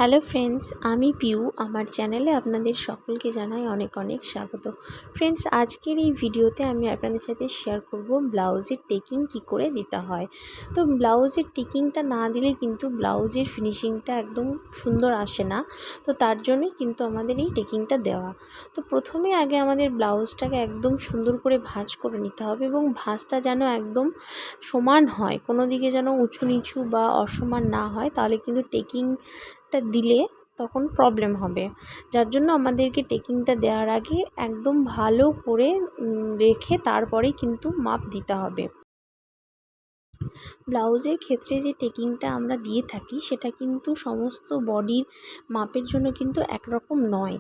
Hello friends, আমি পিউ। আমার চ্যানেলে আপনাদের সকলকে জানাই অনেক অনেক স্বাগত। ফ্রেন্ডস, আজকের এই ভিডিওতে আমি আপনাদের সাথে শেয়ার করব ব্লাউজের টেকিং কি করে দিতে হয়। তো ব্লাউজের টেকিংটা না দিলে কিন্তু ব্লাউজের ফিনিশিংটা একদম সুন্দর আসে না। তো তার জন্যই কিন্তু আমাদের এই টেকিংটা দেওয়া। তো প্রথমে আগে আমাদের ব্লাউজটাকে একদম সুন্দর করে ভাঁজ করে নিতে হবে এবং ভাঁজটা যেন একদম সমান হয়, কোনো দিকে যেন উঁচু নিচু বা অসমান না হয়, তাহলে কিন্তু টেকিংটা দিলে তখন প্রবলেম হবে। যার জন্য আমাদেরকে টেকিংটা দেওয়ার আগে একদম ভালো করে রেখে তারপরেই কিন্তু মাপ দিতে হবে। ব্লাউজের ক্ষেত্রে যে টেকিংটা আমরা দিয়ে থাকি সেটা কিন্তু সমস্ত বডির মাপের জন্য কিন্তু একরকম নয়।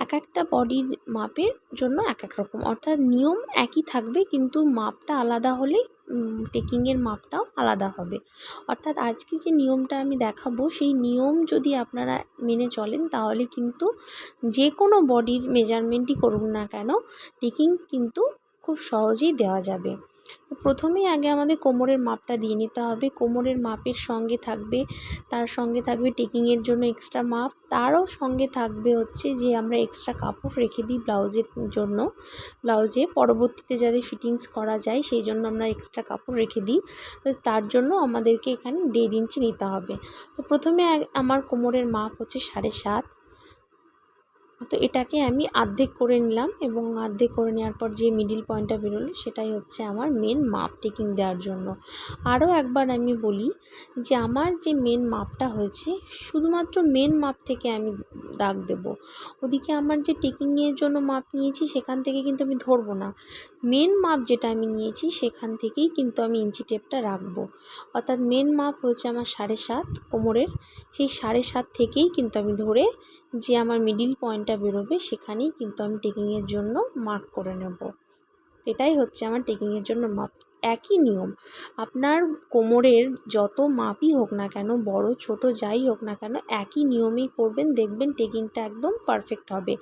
এক একটা বডির মাপের জন্য এক এক রকম, অর্থাৎ নিয়ম একই থাকবে কিন্তু মাপটা আলাদা হলে টেকিংয়ের মাপটাও আলাদা হবে। অর্থাৎ আজকে যে নিয়মটা আমি দেখাবো সেই নিয়ম যদি আপনারা মেনে চলেন তাহলে কিন্তু যে কোনো বডির মেজারমেন্টই করুন না কেন, টেকিং কিন্তু খুব সহজেই দেওয়া যাবে। তো প্রথমেই আগে আমাদের কোমরের মাপটা দিয়ে নিতে হবে। কোমরের মাপের সঙ্গে থাকবে, তার সঙ্গে থাকবে টেকিংয়ের জন্য এক্সট্রা মাপ, তারও সঙ্গে থাকবে হচ্ছে যে আমরা এক্সট্রা কাপড় রেখে দিই ব্লাউজের জন্য। ব্লাউজে পরবর্তীতে যাতে ফিটিংস করা যায় সেই জন্য আমরা এক্সট্রা কাপড় রেখে দিই। তো তার জন্য আমাদেরকে এখানে 1.5 ইঞ্চি নিতে হবে। তো প্রথমে আমার কোমরের মাপ হচ্ছে 7.5। তো এটাকে আমি অর্ধেক করে নিলাম এবং অর্ধেক করে নেওয়ার পর যে মিডিল পয়েন্টটা বেরোলো সেটাই হচ্ছে আমার মেন মাপ টেকিং দেওয়ার জন্য। আরও একবার আমি বলি যে আমার যে মেন মাপটা হয়েছে শুধুমাত্র মেন মাপ থেকে আমি দাগ দেব। ওদিকে আমার যে টেকিংয়ের জন্য মাপ নিয়েছি সেখান থেকে কিন্তু আমি ধরবো না। মেন মাপ যেটা আমি নিয়েছি সেখান থেকেই কিন্তু আমি ইঞ্চি টেপটা রাখবো। অর্থাৎ মেন মাপ হচ্ছে আমার 7.5 কোমরের, সেই 7.5 থেকেই কিন্তু আমি ধরে যে আমার মিডিল পয়েন্টটা বেরোবে সেখানেই কিন্তু আমি টেকিংয়ের জন্য মার্ক করে নেব। এটাই হচ্ছে আমার টেকিংয়ের জন্য মাপ। একই নিয়ম আপনার কোমরের যত মাপই হোক না কেন, বড় ছোট যাই হোক না কেন, একই নিয়মেই করবেন, দেখবেন টেকিংটা একদম পারফেক্ট হবে।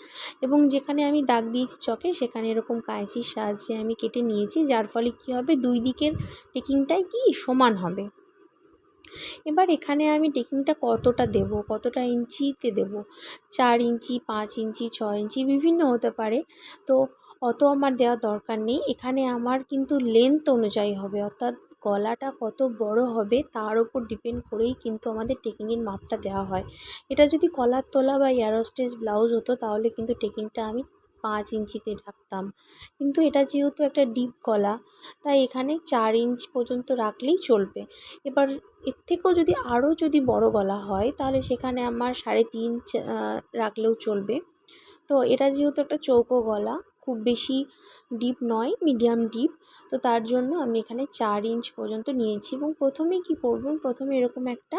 এবং যেখানে আমি দাগ দিয়েছি চকে সেখানে এরকম কাঁচির সাহায্যে আমি কেটে নিয়েছি, যার ফলে কী হবে, দুই দিকের টেকিংটাই কি সমান হবে। এবার এখানে আমি টেকিংটা কতটা দেব, কতটা ইঞ্চিতে দেব, 4 ইঞ্চি, 5 ইঞ্চি, 6 ইঞ্চি বিভিন্ন হতে পারে। তো অত আমার দেওয়ার দরকার নেই। এখানে আমার কিন্তু লেন্থ অনুযায়ী হবে, অর্থাৎ গলাটা কত বড় হবে তার উপর ডিপেন্ড করেই কিন্তু আমাদের টেকিংয়ের মাপটা দেওয়া হয়। এটা যদি কলার তোলা বা এয়ারোস্টেজ ব্লাউজ হতো তাহলে কিন্তু টেকিংটা আমি 5 ইঞ্চিতে রাখতাম, কিন্তু এটা যেহেতু একটা ডিপ গলা তাই এখানে 4 ইঞ্চ পর্যন্ত রাখলেই চলবে। এবার এর থেকেও যদি বড় গলা হয় তাহলে সেখানে আমার 3.5 ইঞ্চ রাখলেও চলবে। তো এটা যেহেতু একটা চৌকো গলা, খুব বেশি ডিপ নয়, মিডিয়াম ডিপ, তো তার জন্য আমি এখানে 4 ইঞ্চ পর্যন্ত নিয়েছি। এবং প্রথমে কি করবেন, প্রথমে এরকম একটা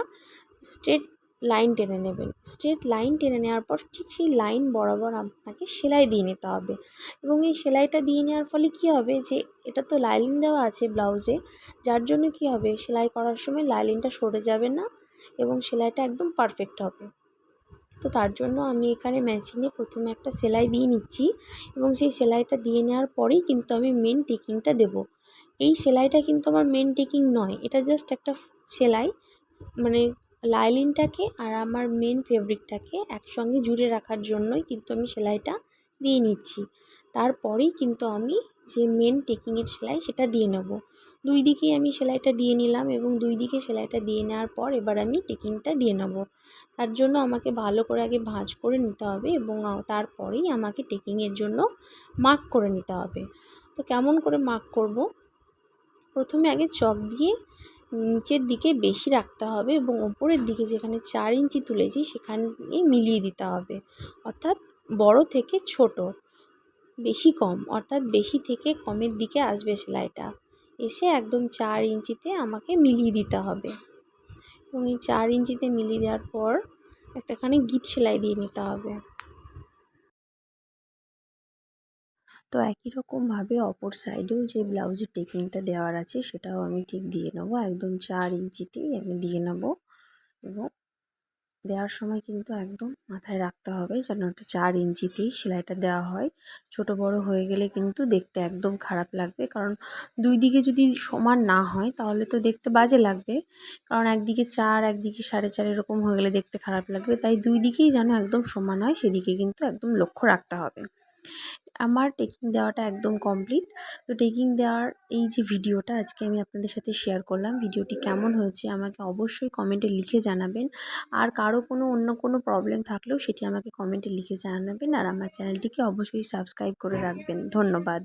স্ট্রেট লাইন টেনে নেবেন। স্ট্রেট লাইন টেনে নেওয়ার পর ঠিক সেই লাইন বরাবর আপনাকে সেলাই দিয়ে নিতে হবে। এবং এই সেলাইটা দিয়ে নেওয়ার ফলে কী হবে, যে এটা তো লাইনিং দেওয়া আছে ব্লাউজে, যার জন্য কী হবে, সেলাই করার সময় লাইনিংটা সরে যাবে না এবং সেলাইটা একদম পারফেক্ট হবে। তো তার জন্য আমি এখানে মেশিনে প্রথমে একটা সেলাই দিয়ে নিচ্ছি এবং সেই সেলাইটা দিয়ে নেওয়ার পরেই কিন্তু আমি মেন টেকিংটা দেব। এই সেলাইটা কিন্তু আমার মেন টেকিং নয়, এটা জাস্ট একটা সেলাই, মানে লাইনিংটাকে আর আমার মেন ফেব্রিকটাকে একসঙ্গে জুড়ে রাখার জন্যই কিন্তু আমি সেলাইটা দিয়ে নিচ্ছি। তারপরেই কিন্তু আমি যে মেন টেকিংয়ের সেলাই সেটা দিয়ে নেব। দুই দিকেই আমি সেলাইটা দিয়ে নিলাম এবং দুই দিকে সেলাইটা দিয়ে নেওয়ার পর এবার আমি টেকিংটা দিয়ে নেব। তার জন্য আমাকে ভালো করে আগে ভাঁজ করে নিতে হবে এবং তারপরেই আমাকে টেকিংয়ের জন্য মার্ক করে নিতে হবে। তো কেমন করে মার্ক করব, প্রথমে আগে চক দিয়ে নিচের দিকে বেশি রাখতে হবে এবং ওপরের দিকে যেখানে 4 ইঞ্চি তুলেছি সেখানে মিলিয়ে দিতে হবে। অর্থাৎ বড় থেকে ছোট, বেশি কম, অর্থাৎ বেশি থেকে কমের দিকে আসবে সেলাইটা, এসে একদম 4 ইঞ্চিতে আমাকে মিলিয়ে দিতে হবে। এবং এই 4 ইঞ্চিতে মিলিয়ে দেওয়ার পর একটাখানি গিট সেলাই দিয়ে নিতে হবে। তো একই রকমভাবে অপর সাইডেও যে ব্লাউজের টেকিংটা দেওয়ার আছে সেটাও আমি ঠিক দিয়ে নেবো, একদম 4 ইঞ্চিতেই আমি দিয়ে নেব এবং দেওয়ার সময় কিন্তু একদম মাথায় রাখতে হবে যেন ওটা 4 ইঞ্চিতেই সেলাইটা দেওয়া হয়। ছোট বড় হয়ে গেলে কিন্তু দেখতে একদম খারাপ লাগবে, কারণ দুই দিকে যদি সমান না হয় তাহলে তো দেখতে বাজে লাগবে। কারণ একদিকে 4 একদিকে 4.5 এরকম হয়ে গেলে দেখতে খারাপ লাগবে। তাই দুই দিকেই যেন একদম সমান হয় সেদিকে কিন্তু একদম লক্ষ্য রাখতে হবে। আমার টেকিং দেওয়াটা একদম কমপ্লিট। তো টেকিং দেওয়ার এই যে ভিডিওটা আজকে আমি আপনাদের সাথে শেয়ার করলাম, ভিডিওটি কেমন হয়েছে আমাকে অবশ্যই কমেন্টে লিখে জানাবেন। আর কারো অন্য কোনো প্রবলেম থাকলেও সেটি আমাকে কমেন্টে লিখে জানাবেন। আর আমার চ্যানেলটিকে অবশ্যই সাবস্ক্রাইব করে রাখবেন। ধন্যবাদ।